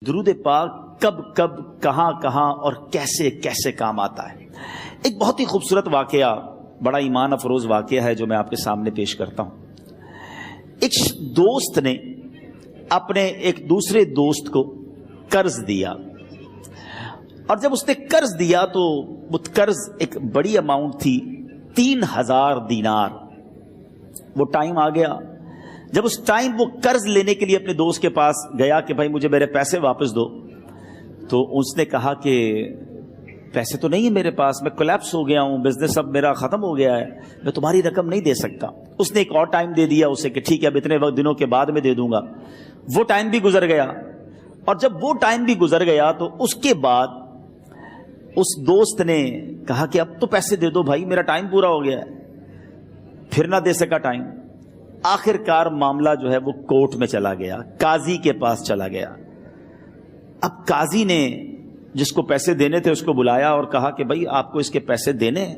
درود پاک کب کب کہاں کہاں اور کیسے کیسے کام آتا ہے۔ ایک بہت ہی خوبصورت واقعہ، بڑا ایمان افروز واقعہ ہے جو میں آپ کے سامنے پیش کرتا ہوں۔ ایک دوست نے اپنے ایک دوسرے دوست کو قرض دیا، اور جب اس نے قرض دیا تو وہ قرض ایک بڑی اماؤنٹ تھی، 3000 دینار۔ وہ ٹائم آ گیا جب اس ٹائم وہ قرض لینے کے لیے اپنے دوست کے پاس گیا کہ بھائی مجھے میرے پیسے واپس دو، تو اس نے کہا کہ پیسے تو نہیں ہے میرے پاس، میں کولیپس ہو گیا ہوں، بزنس اب میرا ختم ہو گیا ہے، میں تمہاری رقم نہیں دے سکتا۔ اس نے ایک اور ٹائم دے دیا اسے کہ ٹھیک ہے اب اتنے وقت دنوں کے بعد میں دے دوں گا۔ وہ ٹائم بھی گزر گیا، اور جب وہ ٹائم بھی گزر گیا تو اس کے بعد اس دوست نے کہا کہ اب تو پیسے دے دو بھائی، میرا ٹائم پورا ہو گیا ہے۔ پھر نہ دے سکا ٹائم۔ آخر کار معاملہ جو ہے وہ کورٹ میں چلا گیا، قاضی کے پاس چلا گیا۔ اب قاضی نے جس کو پیسے دینے تھے اس کو بلایا اور کہا کہ بھائی آپ کو اس کے پیسے دینے ہیں؟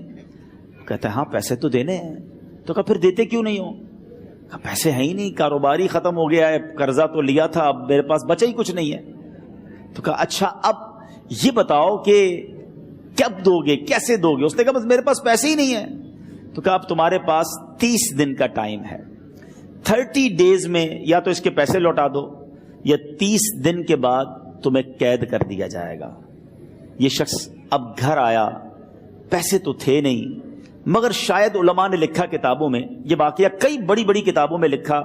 کہتا ہے ہاں پیسے تو دینے ہیں۔ تو کہا پھر دیتے کیوں نہیں ہو؟ کہا پیسے ہیں ہی نہیں، کاروبار ہی ختم ہو گیا ہے، قرضہ تو لیا تھا، اب میرے پاس بچا ہی کچھ نہیں ہے۔ تو کہا اچھا اب یہ بتاؤ کہ کب دو گے، کیسے دو گے؟ اس نے کہا بس میرے پاس پیسے ہی نہیں ہیں۔ تو کہا اب تمہارے پاس 30 دن کا ٹائم ہے، 30 ڈیز میں یا تو اس کے پیسے لوٹا دو یا 30 دن کے بعد تمہیں قید کر دیا جائے گا۔ یہ شخص اب گھر آیا، پیسے تو تھے نہیں، مگر شاید علماء نے لکھا کتابوں میں، یہ واقعہ کئی بڑی بڑی کتابوں میں لکھا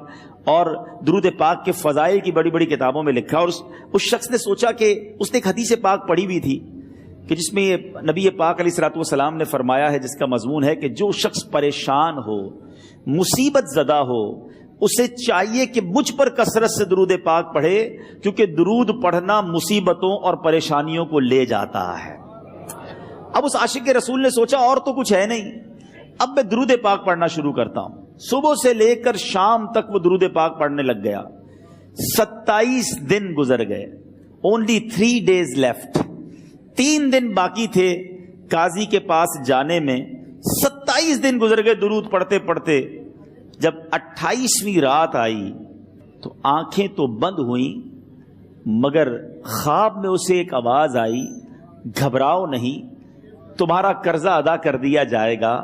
اور درود پاک کے فضائل کی بڑی بڑی کتابوں میں لکھا، اور اس شخص نے سوچا کہ اس نے ایک حدیث پاک پڑھی ہوئی تھی کہ جس میں یہ نبی پاک علیہ الصلوۃ والسلام نے فرمایا ہے، جس کا مضمون ہے کہ جو شخص پریشان ہو، مصیبت زدہ ہو، اسے چاہیے کہ مجھ پر کثرت سے درود پاک پڑھے، کیونکہ درود پڑھنا مصیبتوں اور پریشانیوں کو لے جاتا ہے۔ اب اس عاشق رسول نے سوچا اور تو کچھ ہے نہیں، اب میں درود پاک پڑھنا شروع کرتا ہوں۔ صبح سے لے کر شام تک وہ درود پاک پڑھنے لگ گیا۔ 27 دن گزر گئے، only 3 days left، 3 دن باقی تھے قاضی کے پاس جانے میں۔ 27 دن گزر گئے درود پڑھتے پڑھتے۔ جب 28ویں رات آئی تو آنکھیں تو بند ہوئیں، مگر خواب میں اسے ایک آواز آئی، گھبراؤ نہیں، تمہارا قرضہ ادا کر دیا جائے گا،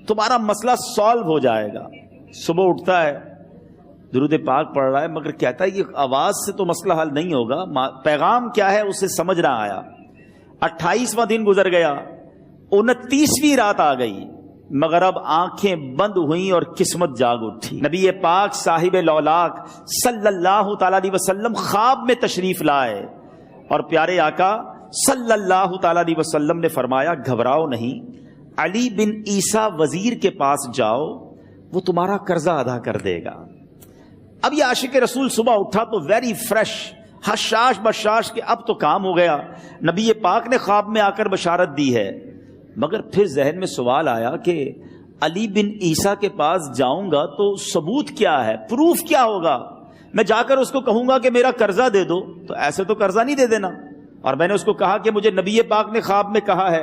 تمہارا مسئلہ سالو ہو جائے گا۔ صبح اٹھتا ہے، درود پاک پڑھ رہا ہے، مگر کہتا ہے یہ آواز سے تو مسئلہ حل نہیں ہوگا، پیغام کیا ہے اسے سمجھ نہ آیا۔ 28واں دن گزر گیا، 29ویں رات آ گئی، مگر اب آنکھیں بند ہوئیں اور قسمت جاگ اٹھی۔ نبی پاک صاحب لولاک صلی اللہ تعالی علیہ وسلم خواب میں تشریف لائے، اور پیارے آقا صلی اللہ تعالی علیہ وسلم نے فرمایا گھبراؤ نہیں، علی بن عیسیٰ وزیر کے پاس جاؤ، وہ تمہارا قرضہ ادا کر دے گا۔ اب یہ عاشق رسول صبح اٹھا تو ویری فریش، حشاش بشاش کہ اب تو کام ہو گیا، نبی پاک نے خواب میں آ کر بشارت دی ہے۔ مگر پھر ذہن میں سوال آیا کہ علی بن عیسیٰ کے پاس جاؤں گا تو ثبوت کیا ہے، پروف کیا ہوگا؟ میں جا کر اس کو کہوں گا کہ میرا قرضہ دے دو تو ایسے تو قرضہ نہیں دے دینا، اور میں نے اس کو کہا کہ مجھے نبی پاک نے خواب میں کہا ہے،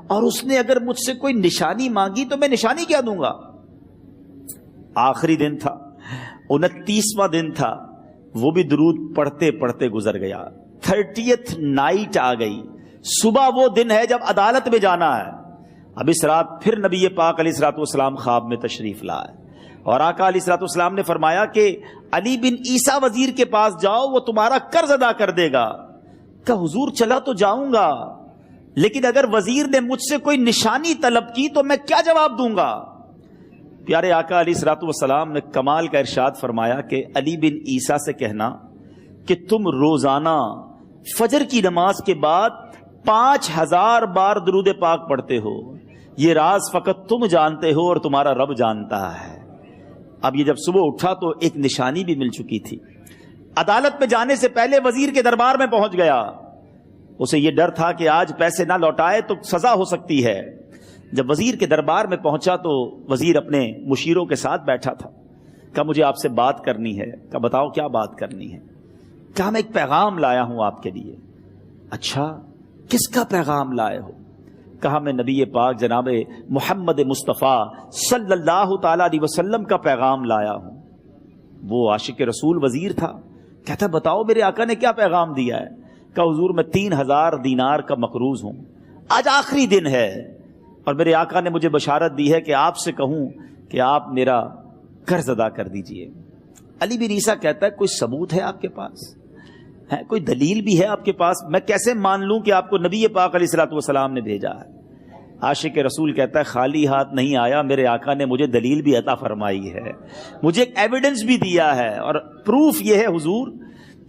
اور اس نے اگر مجھ سے کوئی نشانی مانگی تو میں نشانی کیا دوں گا؟ آخری دن تھا، 29واں دن تھا، وہ بھی درود پڑھتے پڑھتے گزر گیا۔ 30th نائٹ آ گئی، صبح وہ دن ہے جب عدالت میں جانا ہے۔ اب اس رات پھر نبی پاک علیہ الصلوۃ والسلام خواب میں تشریف لائے، اور آقا علیہ الصلوۃ والسلام نے فرمایا کہ علی بن عیسیٰ وزیر کے پاس جاؤ، وہ تمہارا قرض ادا کر دے گا۔ کہ حضور چلا تو جاؤں گا، لیکن اگر وزیر نے مجھ سے کوئی نشانی طلب کی تو میں کیا جواب دوں گا؟ پیارے آقا علیہ الصلوۃ والسلام نے کمال کا ارشاد فرمایا کہ علی بن عیسیٰ سے کہنا کہ تم روزانہ فجر کی نماز کے بعد 5000 بار درود پاک پڑھتے ہو، یہ راز فقط تم جانتے ہو اور تمہارا رب جانتا ہے۔ اب یہ جب صبح اٹھا تو ایک نشانی بھی مل چکی تھی۔ عدالت میں جانے سے پہلے وزیر کے دربار میں پہنچ گیا، اسے یہ ڈر تھا کہ آج پیسے نہ لوٹائے تو سزا ہو سکتی ہے۔ جب وزیر کے دربار میں پہنچا تو وزیر اپنے مشیروں کے ساتھ بیٹھا تھا۔ کہا مجھے آپ سے بات کرنی ہے۔ کہا بتاؤ کیا بات کرنی ہے؟ کہا میں ایک پیغام لایا ہوں آپ کے لیے۔ اچھا کس کا پیغام لائے ہو؟ کہا میں نبی پاک جناب محمد مصطفیٰ صلی اللہ تعالی علیہ وسلم کا پیغام لایا ہوں۔ وہ عاشق رسول وزیر تھا، کہتا بتاؤ میرے آقا نے کیا پیغام دیا ہے؟ کہ حضور میں 3000 دینار کا مقروض ہوں، آج آخری دن ہے اور میرے آقا نے مجھے بشارت دی ہے کہ آپ سے کہوں کہ آپ میرا قرض ادا کر دیجئے۔ علی بن عیسیٰ کہتا ہے کوئی ثبوت ہے آپ کے پاس؟ ہے کوئی دلیل بھی ہے آپ کے پاس؟ میں کیسے مان لوں کہ آپ کو نبی پاک علیہ الصلوۃ والسلام نے بھیجا ہے؟ عاشق رسول کہتا ہے خالی ہاتھ نہیں آیا، میرے آقا نے مجھے دلیل بھی عطا فرمائی ہے، مجھے ایک ایویڈنس بھی دیا ہے، اور پروف یہ ہے حضور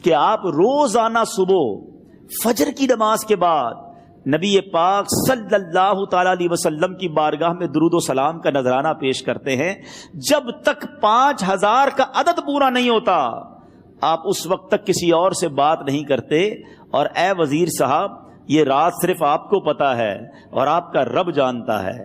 کہ آپ روزانہ صبح فجر کی نماز کے بعد نبی پاک صلی اللہ تعالی علیہ وسلم کی بارگاہ میں درود و سلام کا نذرانہ پیش کرتے ہیں۔ جب تک 5000 کا عدد پورا نہیں ہوتا آپ اس وقت تک کسی اور سے بات نہیں کرتے، اور اے وزیر صاحب یہ راز صرف آپ کو پتا ہے اور آپ کا رب جانتا ہے۔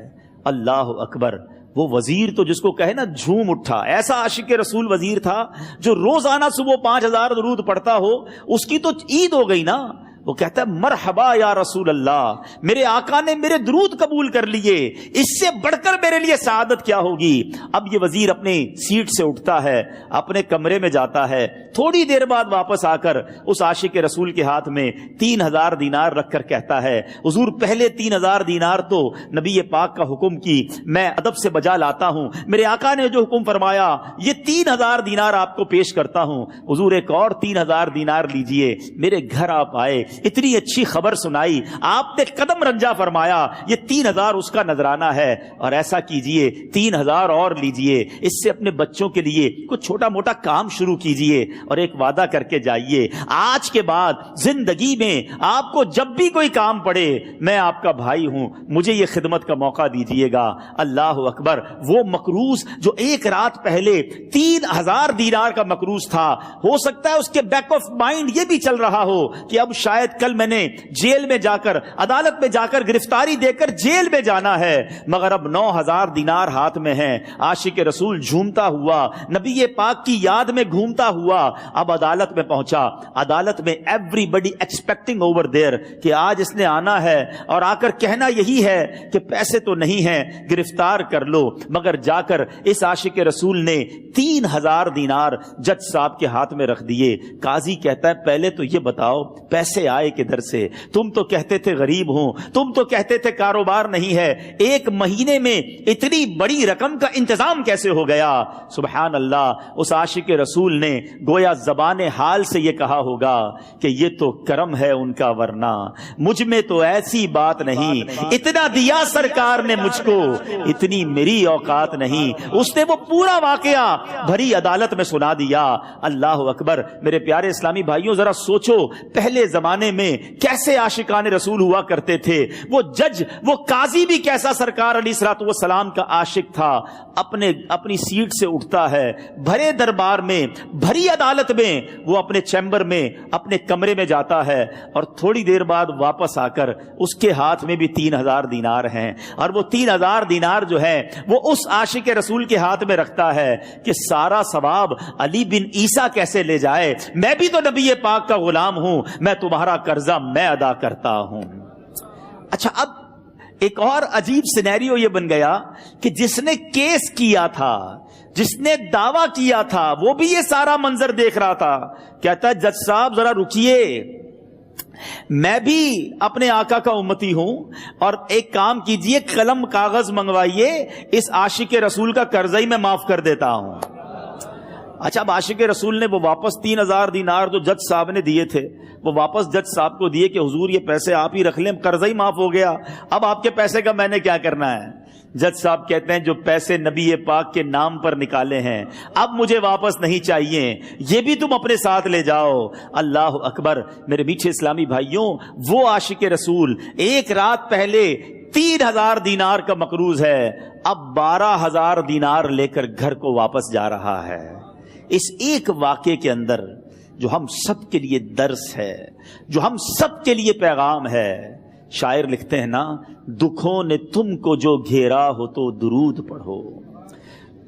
اللہ اکبر! وہ وزیر تو جس کو کہے نا جھوم اٹھا، ایسا عاشق رسول وزیر تھا جو روزانہ صبح 5000 درود پڑھتا ہو، اس کی تو عید ہو گئی نا۔ وہ کہتا ہے مرحبا یا رسول اللہ، میرے آقا نے میرے درود قبول کر لیے، اس سے بڑھ کر میرے لیے سعادت کیا ہوگی؟ اب یہ وزیر اپنے سیٹ سے اٹھتا ہے، اپنے کمرے میں جاتا ہے، تھوڑی دیر بعد واپس آ کر اس عاشق رسول کے ہاتھ میں 3000 دینار رکھ کر کہتا ہے حضور پہلے 3000 دینار تو نبی پاک کا حکم کی میں ادب سے بجا لاتا ہوں، میرے آقا نے جو حکم فرمایا یہ 3000 دینار آپ کو پیش کرتا ہوں، حضور ایک اور 3000 دینار لیجئے۔ میرے گھر آپ آئے، اتنی اچھی خبر سنائی، آپ نے قدم رنجا فرمایا، یہ 3000 اس کا نذرانہ ہے، اور ایسا کیجئے 3000 اور لیجئے، اس سے اپنے بچوں کے لیے کچھ چھوٹا موٹا کام شروع کیجئے، اور ایک وعدہ کر کے جائیے، آج کے بعد زندگی میں آپ کو جب بھی کوئی کام پڑے میں آپ کا بھائی ہوں، مجھے یہ خدمت کا موقع دیجئے گا۔ اللہ اکبر! وہ مقروض جو ایک رات پہلے 3000 دینار کا مقروض تھا، ہو سکتا ہے اس کے بیک آف مائنڈ یہ بھی چل رہا ہو کہ اب شاید کل میں نے جیل میں جا کر، عدالت میں جا کر گرفتاری دے کر جیل میں جانا ہے، مگر اب 9000 دینار ہاتھ میں ہیں۔ عاشق رسول جھومتا ہوا نبی پاک کی یاد میں گھومتا ہوا اب عدالت میں پہنچا۔ عدالت میں everybody expecting over there کہ آج اس نے آنا ہے اور آ کر کہنا یہی ہے کہ پیسے تو نہیں ہیں، گرفتار کر لو، مگر جا کر اس عاشق رسول نے 3000 دینار جج صاحب کے ہاتھ میں رکھ دیے۔ قاضی کہتا ہے پہلے تو یہ بتاؤ پیسے آئے کدھر سے؟ تم تو کہتے تھے غریب ہوں، تم تو کہتے تھے کاروبار نہیں ہے، ایک مہینے میں اتنی بڑی رقم کا انتظام کیسے ہو گیا؟ سبحان اللہ! اس عاشق رسول نے گویا زبان حال سے یہ کہا ہوگا کہ یہ تو کرم ہے ان کا، ورنہ مجھ میں تو ایسی بات نہیں، اتنا دیا سرکار نے مجھ کو، اتنی میری اوقات نہیں۔ اس نے وہ پورا واقعہ بھری عدالت میں سنا دیا۔ اللہ اکبر! میرے پیارے اسلامی بھائیوں ذرا سوچو پہلے زمانے میں کیسے عاشقان رسول ہوا کرتے تھے، وہ جج، وہ قاضی بھی کیسا سرکار علیہ الصلوۃ والسلام کا عاشق تھا۔ اپنی سیٹ سے اٹھتا ہے، بھرے دربار میں، بھری عدالت میں، وہ اپنے چیمبر میں، اپنے کمرے میں جاتا ہے، اور تھوڑی دیر بعد واپس آ کر اس کے ہاتھ میں بھی 3000 دینار ہیں، اور وہ 3000 دینار جو ہے وہ اس عاشق رسول کے ہاتھ میں رکھتا ہے کہ سارا ثواب علی بن عیسیٰ کیسے لے جائے، میں بھی تو نبی پاک کا غلام ہوں، میں تمہارا قرضہ میں ادا کرتا ہوں۔ اچھا، اب ایک اور عجیب سینیریو یہ بن گیا کہ جس نے کیس کیا تھا، جس نے دعویٰ کیا تھا، وہ بھی یہ سارا منظر دیکھ رہا تھا۔ کہتا ہے جج صاحب ذرا رکیے، میں بھی اپنے آقا کا امتی ہوں، اور ایک کام کیجئے، قلم کاغذ منگوائیے، اس عاشق رسول کا قرضہ ہی میں معاف کر دیتا ہوں۔ اچھا، اب عاشق رسول نے وہ واپس 3000 دینار جو جج صاحب نے دیے تھے وہ واپس جج صاحب کو دیے کہ حضور یہ پیسے آپ ہی رکھ لیں، قرضہ ہی معاف ہو گیا، اب آپ کے پیسے کا میں نے کیا کرنا ہے؟ جج صاحب کہتے ہیں جو پیسے نبی پاک کے نام پر نکالے ہیں اب مجھے واپس نہیں چاہیے، یہ بھی تم اپنے ساتھ لے جاؤ۔ اللہ اکبر! میرے میٹھے اسلامی بھائیوں، وہ عاشق رسول ایک رات پہلے 3000 دینار کا مقروض ہے، اب 12000 دینار لے کر گھر کو واپس جا رہا ہے۔ اس ایک واقعے کے اندر جو ہم سب کے لیے درس ہے، جو ہم سب کے لیے پیغام ہے، شاعر لکھتے ہیں نا، دکھوں نے تم کو جو گھیرا ہو تو درود پڑھو،